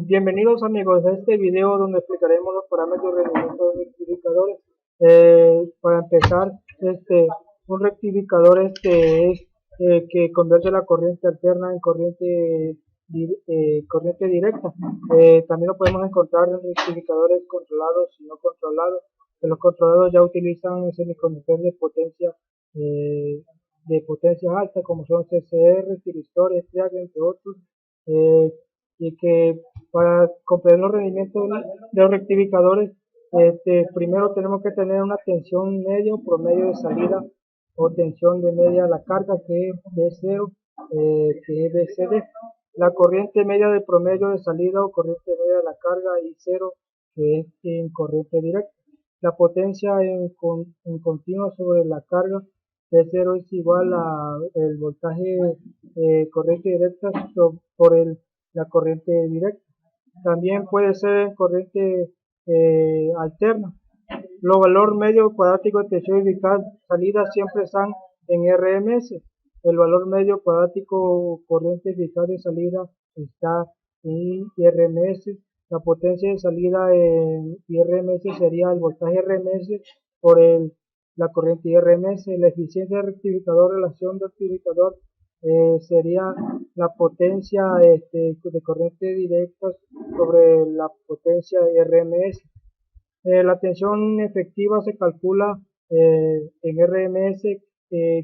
Bienvenidos amigos a este video donde explicaremos los parámetros de rendimiento de rectificadores. Para empezar, un rectificador es que convierte la corriente alterna en corriente directa. También lo podemos encontrar en rectificadores controlados y no controlados. Los controlados ya utilizan semiconductores eh, de potencia alta, como son CCR, tiristores, triag, entre otros. Eh, y que para comprender los rendimientos de los rectificadores, primero tenemos que tener una tensión media o promedio de salida o tensión de media a la carga, que es B0, que es BCD. La corriente media de promedio de salida o corriente media de la carga, I0, que es en corriente directa. La potencia en continua sobre la carga, B0 es igual a el voltaje corriente directa por la corriente directa. También puede ser corriente alterna. Los valores medio cuadrático de tensión eficaz salida siempre están en RMS. El valor medio cuadrático corriente eficaz de salida está en RMS. La potencia de salida en RMS sería el voltaje RMS por la corriente RMS. La eficiencia del rectificador, relación del rectificador, sería la potencia de corriente directa sobre la potencia RMS. La tensión efectiva se calcula en RMS,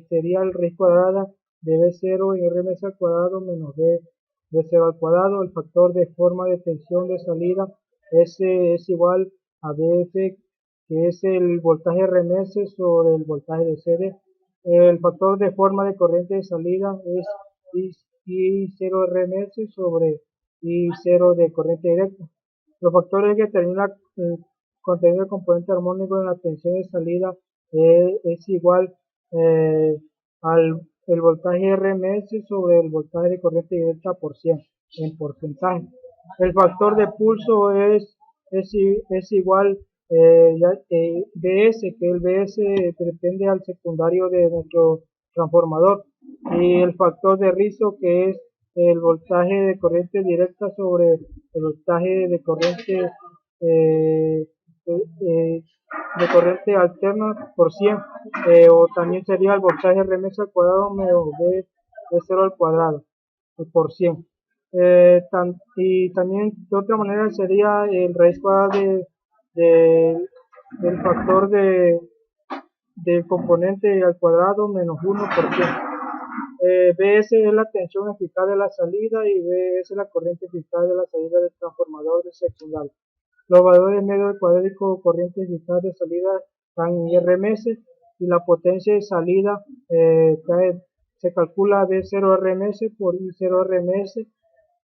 sería el raíz cuadrada de B0 en RMS al cuadrado menos B0 al cuadrado. El factor de forma de tensión de salida S es igual a BF, que es el voltaje RMS sobre el voltaje de CD. El factor de forma de corriente de salida es I0 RMS sobre I0 de corriente directa. Los factores que determinan el contenido del componente armónico en la tensión de salida es igual al el voltaje RMS sobre el voltaje de corriente directa por 100 en porcentaje. El factor de pulso es igual BS, que el BS depende al secundario de nuestro transformador, y el factor de rizo, que es el voltaje de corriente directa sobre el voltaje eh, eh, de corriente alterna por 100, o también sería el voltaje RMS al cuadrado menos B0 al cuadrado por 100. Y también de otra manera sería el raíz cuadrada de- del factor del componente al cuadrado menos 1%. Bs es la tensión eficaz de la salida y Bs es la corriente eficaz de la salida del transformador secundario. Los valores medios del cuadrático corriente eficaz de salida están en RMS, y la potencia de salida se calcula B0 RMS por I0 RMS,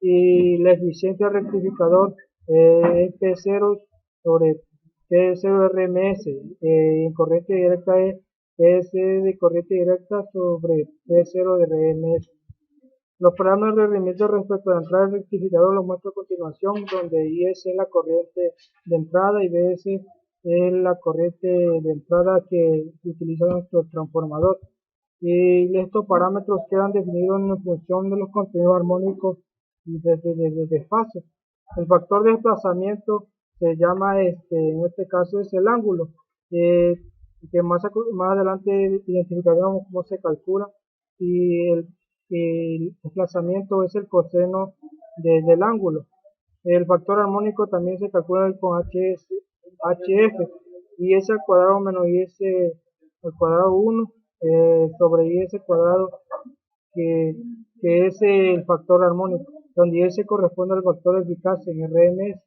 y la eficiencia del rectificador es P0 sobre P0 RMS. En corriente directa es PS de corriente directa sobre P0 de RMS. Los parámetros de rendimiento respecto a la entrada del rectificador los muestro a continuación, donde IS es la corriente de entrada y BS es la corriente de entrada que utiliza nuestro transformador. Y estos parámetros quedan definidos en función de los contenidos armónicos y de fase. El factor de desplazamiento se llama, en este caso es el ángulo, eh, que más adelante identificaremos cómo se calcula, y el desplazamiento es el coseno del ángulo. El factor armónico también se calcula con HF, y s al cuadrado menos is al cuadrado 1 sobre is cuadrado, que, que es el factor armónico, donde s corresponde al factor eficaz en RMS.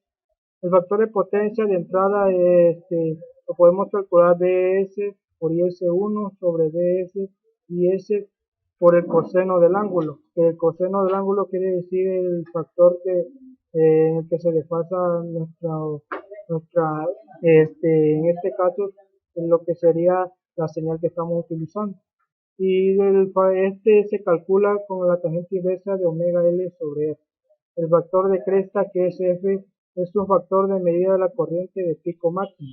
El factor de potencia de entrada lo podemos calcular Bs por Is1 sobre Bs y S por el coseno del ángulo. El coseno del ángulo quiere decir el factor en el que se desfasa en este caso, en lo que sería la señal que estamos utilizando. Y este se calcula con la tangente inversa de omega L sobre R. El factor de cresta, que es F, es un factor de medida de la corriente de pico máximo,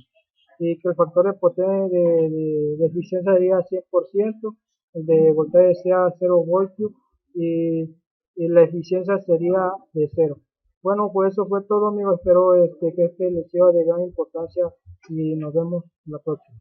y que el factor de potencia de eficiencia sería 100%, el de voltaje sea 0 voltios, y y la eficiencia sería de cero. Bueno, pues eso fue todo, amigos. Espero que este les sea de gran importancia y nos vemos la próxima.